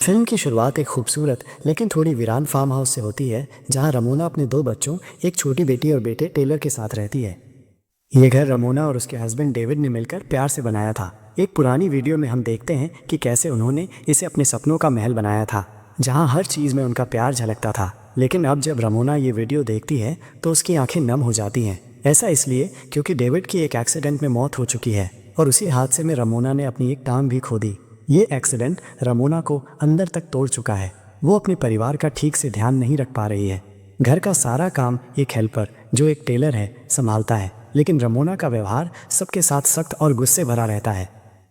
Film की शुरुआत एक खूबसूरत लेकिन थोड़ी वीरान फार्म हाउस से होती है, जहां रमोना अपने दो बच्चों, एक छोटी बेटी और बेटे टेलर के साथ रहती है। ये घर रमोना और उसके हस्बैंड डेविड ने मिलकर प्यार से बनाया था। एक पुरानी वीडियो में हम देखते हैं कि कैसे उन्होंने इसे अपने सपनों का महल बनाया था, जहां हर चीज़ में उनका प्यार झलकता था। लेकिन अब जब रमोना ये वीडियो देखती है तो उसकी आंखें नम हो जाती हैं। ऐसा इसलिए क्योंकि डेविड की एक एक्सीडेंट में मौत हो चुकी है और उसी हादसे में रमोना ने अपनी एक टांग भी खो दी। ये एक्सीडेंट रमोना को अंदर तक तोड़ चुका है। वो अपने परिवार का ठीक से ध्यान नहीं रख पा रही है। घर का सारा काम एक हेल्पर, जो एक टेलर है, संभालता है, लेकिन रमोना का व्यवहार सबके साथ सख्त और गुस्से भरा रहता है।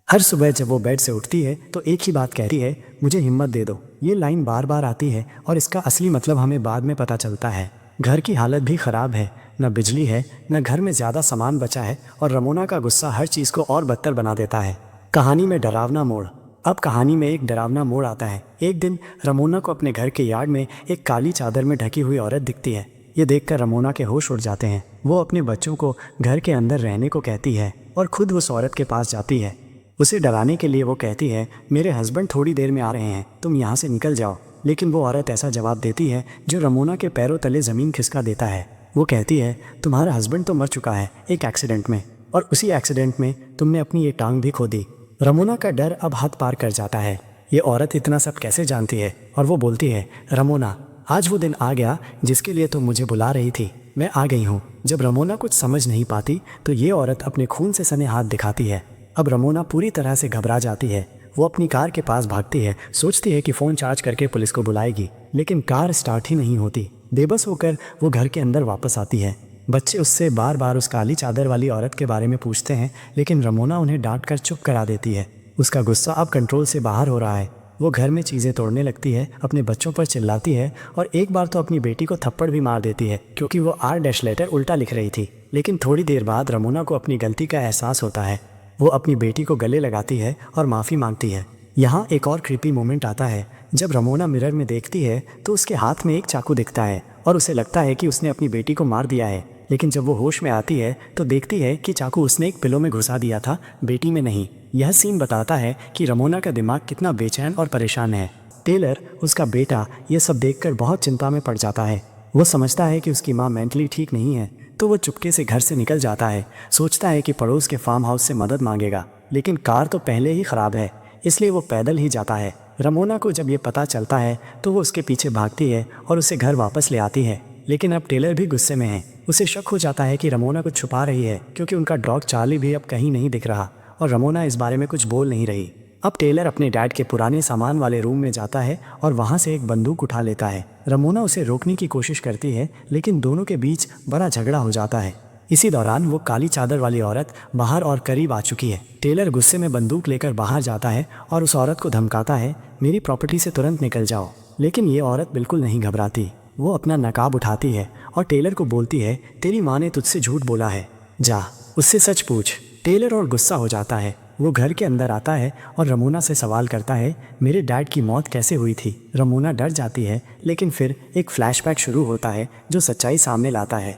हर सुबह जब वो बेड से उठती है तो एक ही बात कहती है, मुझे हिम्मत दे दो। ये लाइन बार बार आती है और इसका असली मतलब हमें बाद में पता चलता है। घर की हालत भी खराब है, न बिजली है, न घर में ज़्यादा सामान बचा है, और रमोना का गुस्सा हर चीज़ को और बदतर बना देता है। कहानी में डरावना मोड़। अब कहानी में एक डरावना मोड़ आता है। एक दिन रमोना को अपने घर के यार्ड में एक काली चादर में ढकी हुई औरत दिखती है। ये देखकर रमोना के होश उड़ जाते हैं। वो अपने बच्चों को घर के अंदर रहने को कहती है और खुद उस औरत के पास जाती है। उसे डराने के लिए वो कहती है, मेरे हस्बैंड थोड़ी देर में आ रहे हैं, तुम यहाँ से निकल जाओ। लेकिन वो औरत ऐसा जवाब देती है जो रमोना के पैरों तले ज़मीन खिसका देता है। वो कहती है, तुम्हारा हस्बैंड तो मर चुका है एक एक्सीडेंट में, और उसी एक्सीडेंट में तुमने अपनी ये टांग भी खो दी। रमोना का डर अब हद पार कर जाता है। ये औरत इतना सब कैसे जानती है? और वो बोलती है, रमोना, आज वो दिन आ गया जिसके लिए तुम मुझे बुला रही थी। मैं आ गई हूँ। जब रमोना कुछ समझ नहीं पाती तो ये औरत अपने खून से सने हाथ दिखाती है। अब रमोना पूरी तरह से घबरा जाती है। वो अपनी कार के पास भागती है, सोचती है कि फ़ोन चार्ज करके पुलिस को बुलाएगी, लेकिन कार स्टार्ट ही नहीं होती। बेबस होकर वो घर के अंदर वापस आती है। बच्चे उससे बार बार उस काली चादर वाली औरत के बारे में पूछते हैं, लेकिन रमोना उन्हें डांट कर चुप करा देती है। उसका गुस्सा अब कंट्रोल से बाहर हो रहा है। वो घर में चीज़ें तोड़ने लगती है, अपने बच्चों पर चिल्लाती है, और एक बार तो अपनी बेटी को थप्पड़ भी मार देती है क्योंकि वो R- लेटर उल्टा लिख रही थी। लेकिन थोड़ी देर बाद रमोना को अपनी गलती का एहसास होता है। वो अपनी बेटी को गले लगाती है और माफ़ी मांगती है। यहाँ एक और क्रीपी मोमेंट आता है। जब रमोना मिरर में देखती है तो उसके हाथ में एक चाकू दिखता है और उसे लगता है कि उसने अपनी बेटी को मार दिया है। लेकिन जब वो होश में आती है तो देखती है कि चाकू उसने एक पिलो में घुसा दिया था, बेटी में नहीं। यह सीन बताता है कि रमोना का दिमाग कितना बेचैन और परेशान है। टेलर, उसका बेटा, ये सब देखकर बहुत चिंता में पड़ जाता है। वो समझता है कि उसकी माँ मेंटली ठीक नहीं है, तो वो चुपके से घर से निकल जाता है। सोचता है कि पड़ोस के फार्म हाउस से मदद मांगेगा, लेकिन कार तो पहले ही ख़राब है, इसलिए वो पैदल ही जाता है। रमोना को जब ये पता चलता है तो वो उसके पीछे भागती है और उसे घर वापस ले आती है। लेकिन अब टेलर भी गुस्से में है। उसे शक हो जाता है कि रमोना कुछ छुपा रही है, क्योंकि उनका डॉग चार्ली भी अब कहीं नहीं दिख रहा और रमोना इस बारे में कुछ बोल नहीं रही। अब टेलर अपने डैड के पुराने सामान वाले रूम में जाता है और वहाँ से एक बंदूक उठा लेता है। रमोना उसे रोकने की कोशिश करती है, लेकिन दोनों के बीच बड़ा झगड़ा हो जाता है। इसी दौरान वो काली चादर वाली औरत बाहर और करीब आ चुकी है। टेलर गुस्से में बंदूक लेकर बाहर जाता है और उस औरत को धमकाता है, मेरी प्रॉपर्टी से तुरंत निकल जाओ। लेकिन ये औरत बिल्कुल नहीं घबराती। वो अपना नकाब उठाती है और टेलर को बोलती है, तेरी माँ ने तुझसे झूठ बोला है, जा उससे सच पूछ। टेलर और गुस्सा हो जाता है। वो घर के अंदर आता है और रमोना से सवाल करता है, मेरे डैड की मौत कैसे हुई थी? रमोना डर जाती है, लेकिन फिर एक फ्लैशबैक शुरू होता है जो सच्चाई सामने लाता है।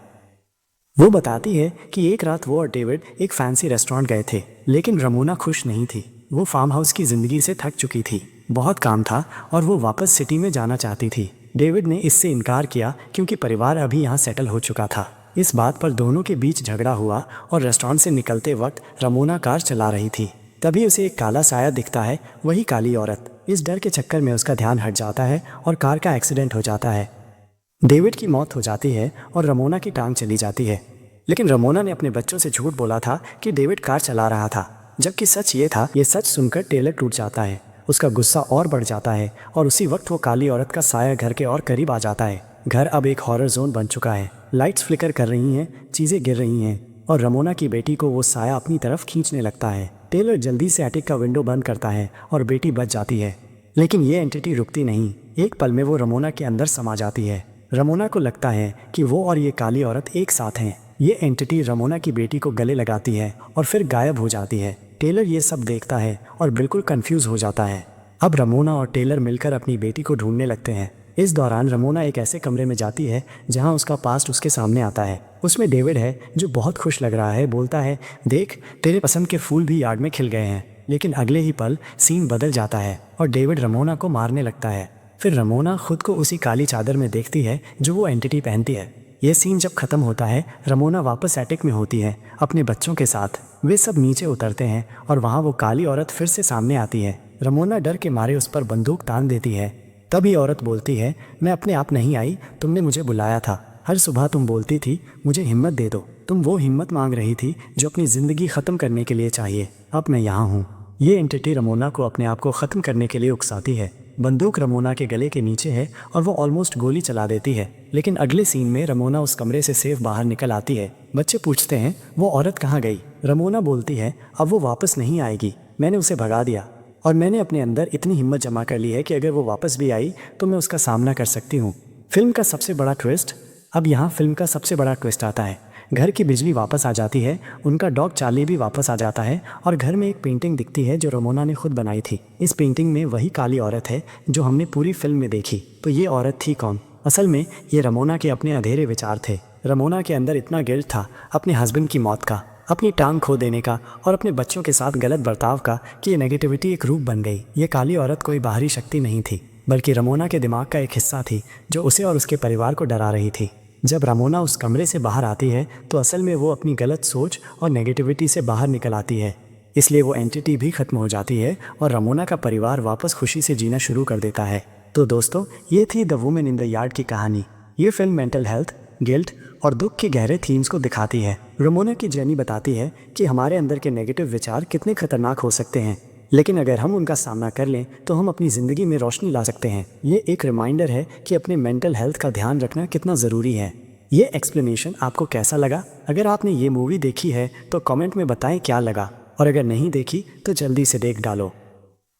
वो बताती है कि एक रात वो और डेविड एक फैंसी रेस्टोरेंट गए थे, लेकिन रमोना खुश नहीं थी। वो फार्म हाउस की ज़िंदगी से थक चुकी थी, बहुत काम था और वो वापस सिटी में जाना चाहती थी। डेविड ने इससे इनकार किया क्योंकि परिवार अभी यहाँ सेटल हो चुका था। इस बात पर दोनों के बीच झगड़ा हुआ और रेस्टोरेंट से निकलते वक्त रमोना कार चला रही थी। तभी उसे एक काला साया दिखता है, वही काली औरत। इस डर के चक्कर में उसका ध्यान हट जाता है और कार का एक्सीडेंट हो जाता है। डेविड की मौत हो जाती है और रमोना की टांग चली जाती है। लेकिन रमोना ने अपने बच्चों से झूठ बोला था कि डेविड कार चला रहा था, जबकि सच ये था। ये सच सुनकर टेलर टूट जाता है। उसका गुस्सा और बढ़ जाता है और उसी वक्त वो काली औरत का साया घर के और करीब आ जाता है। घर अब एक हॉरर जोन बन चुका है। लाइट्स फ्लिकर कर रही हैं, चीज़ें गिर रही हैं और रमोना की बेटी को वो साया अपनी तरफ खींचने लगता है। टेलर जल्दी से एटिक का विंडो बंद करता है और बेटी बच जाती है। लेकिन ये एंटिटी रुकती नहीं। एक पल में वो रमोना के अंदर समा जाती है। रमोना को लगता है कि वो और ये काली औरत एक साथ हैं। ये एंटिटी रमोना की बेटी को गले लगाती है और फिर गायब हो जाती है। टेलर ये सब देखता है और बिल्कुल कंफ्यूज हो जाता है। अब रमोना और टेलर मिलकर अपनी बेटी को ढूंढने लगते हैं। इस दौरान रमोना एक ऐसे कमरे में जाती है जहां उसका पास्ट उसके सामने आता है। उसमें डेविड है जो बहुत खुश लग रहा है। बोलता है, देख तेरे पसंद के फूल भी यार्ड में खिल गए हैं। लेकिन अगले ही पल सीन बदल जाता है और डेविड रमोना को मारने लगता है। फिर रमोना खुद को उसी काली चादर में देखती है जो वो एंटिटी पहनती है। ये सीन जब खत्म होता है, रमोना वापस एटिक में होती है अपने बच्चों के साथ। वे सब नीचे उतरते हैं और वहाँ वो काली औरत फिर से सामने आती है। रमोना डर के मारे उस पर बंदूक तान देती है। तभी औरत बोलती है, मैं अपने आप नहीं आई, तुमने मुझे बुलाया था। हर सुबह तुम बोलती थी मुझे हिम्मत दे दो। तुम वो हिम्मत मांग रही थी जो अपनी ज़िंदगी ख़त्म करने के लिए चाहिए। अब मैं यहाँ हूँ। ये एंटिटी रमोना को अपने आप को ख़त्म करने के लिए उकसाती है। बंदूक रमोना के गले के नीचे है और वो ऑलमोस्ट गोली चला देती है। लेकिन अगले सीन में रमोना उस कमरे से सेफ बाहर निकल आती है। बच्चे पूछते हैं वो औरत कहाँ गई। रमोना बोलती है अब वो वापस नहीं आएगी, मैंने उसे भगा दिया और मैंने अपने अंदर इतनी हिम्मत जमा कर ली है कि अगर वो वापस भी आई तो मैं उसका सामना कर सकती हूँ। फिल्म का सबसे बड़ा ट्विस्ट। अब यहाँ फिल्म का सबसे बड़ा ट्विस्ट आता है। घर की बिजली वापस आ जाती है, उनका डॉग चार्ली भी वापस आ जाता है और घर में एक पेंटिंग दिखती है जो रमोना ने खुद बनाई थी। इस पेंटिंग में वही काली औरत है जो हमने पूरी फिल्म में देखी। तो ये औरत थी कौन? असल में ये रमोना के अपने अंधेरे विचार थे। रमोना के अंदर इतना गिल्ट था अपने हस्बैंड की मौत का, अपनी टांग खो देने का और अपने बच्चों के साथ गलत बर्ताव का कि ये नेगेटिविटी एक रूप बन गई। ये काली औरत कोई बाहरी शक्ति नहीं थी, बल्कि रमोना के दिमाग का एक हिस्सा थी जो उसे और उसके परिवार को डरा रही थी। जब रमोना उस कमरे से बाहर आती है तो असल में वो अपनी गलत सोच और नेगेटिविटी से बाहर निकल आती है। इसलिए वो एंटिटी भी खत्म हो जाती है और रमोना का परिवार वापस खुशी से जीना शुरू कर देता है। तो दोस्तों, ये थी the women in the yard की कहानी। ये फिल्म मेंटल हेल्थ, गिल्ट और दुख के गहरे थीम्स को दिखाती है। रमोना की जर्नी बताती है कि हमारे अंदर के नेगेटिव विचार कितने खतरनाक हो सकते हैं, लेकिन अगर हम उनका सामना कर लें तो हम अपनी ज़िंदगी में रोशनी ला सकते हैं। ये एक रिमाइंडर है कि अपने मेंटल हेल्थ का ध्यान रखना कितना ज़रूरी है। ये एक्सप्लेनेशन आपको कैसा लगा? अगर आपने ये मूवी देखी है तो कमेंट में बताएं क्या लगा, और अगर नहीं देखी तो जल्दी से देख डालो।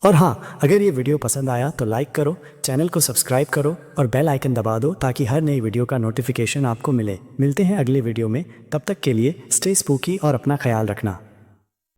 और हाँ, अगर ये वीडियो पसंद आया तो लाइक करो, चैनल को सब्सक्राइब करो और बेल आइकन दबा दो ताकि हर नई वीडियो का नोटिफिकेशन आपको मिले। मिलते हैं अगले वीडियो में, तब तक के लिए स्टे स्पूकी और अपना ख्याल रखना।